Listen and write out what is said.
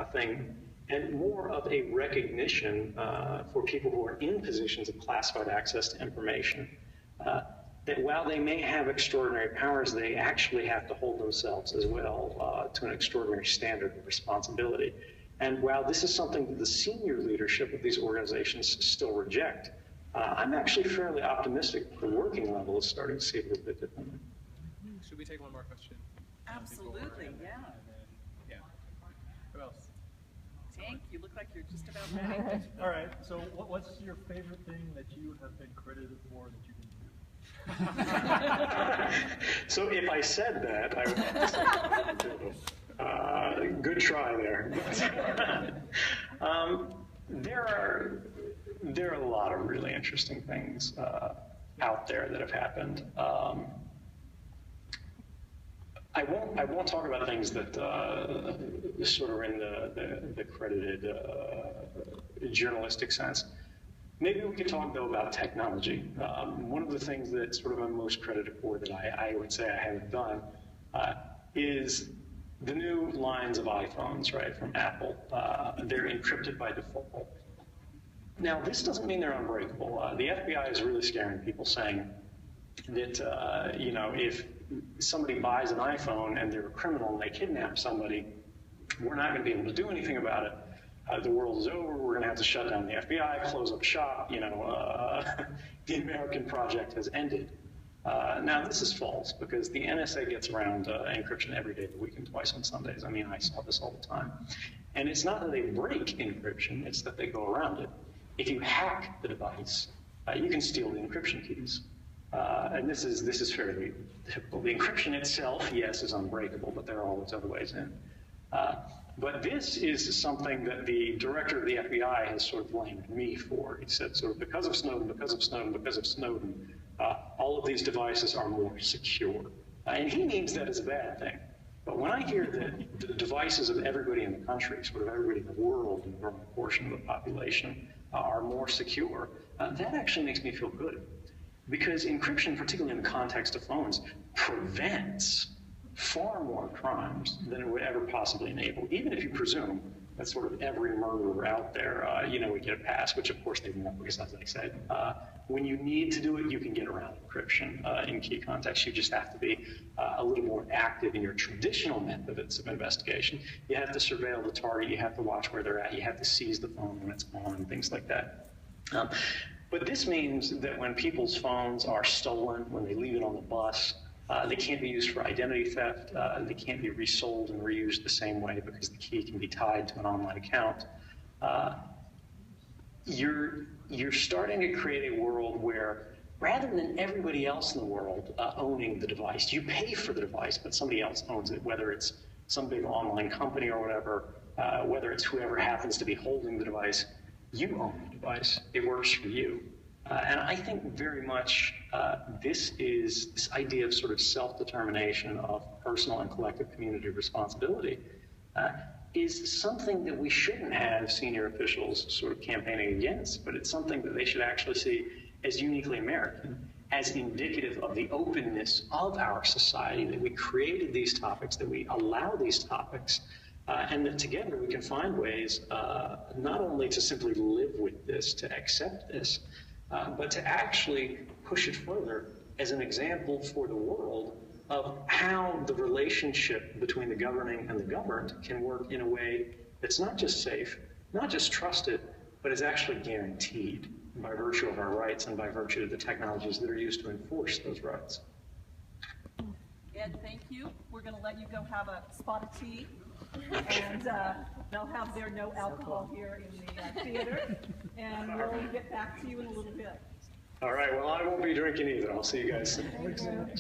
thing, and more of a recognition for people who are in positions of classified access to information, that while they may have extraordinary powers, they actually have to hold themselves as well to an extraordinary standard of responsibility. And while this is something that the senior leadership of these organizations still reject, I'm actually fairly optimistic the working level is starting to see it a little bit differently. Should we take one more question? Absolutely, yeah. Yeah. Who else? Tank, you look like you're just about ready. All right, so what's your favorite thing that you have been credited for that you didn't do? So if I said that, I would have to say, good try there. There are a lot of really interesting things out there that have happened. I won't talk about things that sort of are in the credited journalistic sense. Maybe we could talk, though, about technology. One of the things that sort of I'm most credited for that I would say I haven't done is the new lines of iPhones, right, from Apple. They're encrypted by default. Now, this doesn't mean they're unbreakable. The FBI is really scaring people, saying that, you know, if somebody buys an iPhone and they're a criminal and they kidnap somebody, we're not going to be able to do anything about it. The world is over. We're going to have to shut down the FBI, close up shop. You know, the American project has ended. Now, this is false because the NSA gets around encryption every day of the week and twice on Sundays. I mean, I saw this all the time. And it's not that they break encryption, it's that they go around it. If you hack the device, you can steal the encryption keys. And this is fairly typical. The encryption itself, yes, is unbreakable, but there are always other ways in. But this is something that the director of the FBI has sort of blamed me for. He said, sort of, because of Snowden, because of Snowden, because of Snowden, all of these devices are more secure. And he means that as a bad thing. But when I hear that the devices of everybody in the country, sort of everybody in the world, and a growing portion of the population, are more secure, that actually makes me feel good. Because encryption, particularly in the context of phones, prevents far more crimes than it would ever possibly enable. Even if you presume that sort of every murderer out there, you know, would get a pass, which of course they won't, because as I said, when you need to do it, you can get around encryption in key contexts. You just have to be a little more active in your traditional methods of investigation. You have to surveil the target, you have to watch where they're at, you have to seize the phone when it's on, and things like that. But this means that when people's phones are stolen, when they leave it on the bus, they can't be used for identity theft, they can't be resold and reused the same way because the key can be tied to an online account. You're starting to create a world where, rather than everybody else in the world owning the device, you pay for the device, but somebody else owns it, whether it's some big online company or whatever, whether it's whoever happens to be holding the device, you own the device, it works for you. And I think very much this idea of sort of self-determination of personal and collective community responsibility is something that we shouldn't have senior officials sort of campaigning against, but it's something that they should actually see as uniquely American, as indicative of the openness of our society, that we created these topics, that we allow these topics, and that together we can find ways not only to simply live with this, to accept this, but to actually push it further as an example for the world of how the relationship between the governing and the governed can work in a way that's not just safe, not just trusted, but is actually guaranteed by virtue of our rights and by virtue of the technologies that are used to enforce those rights. Ed, thank you. We're going to let you go have a spot of tea, and they'll have their no alcohol here in the theater, and we'll get back to you in a little bit. All right, well, I won't be drinking either. I'll see you guys soon.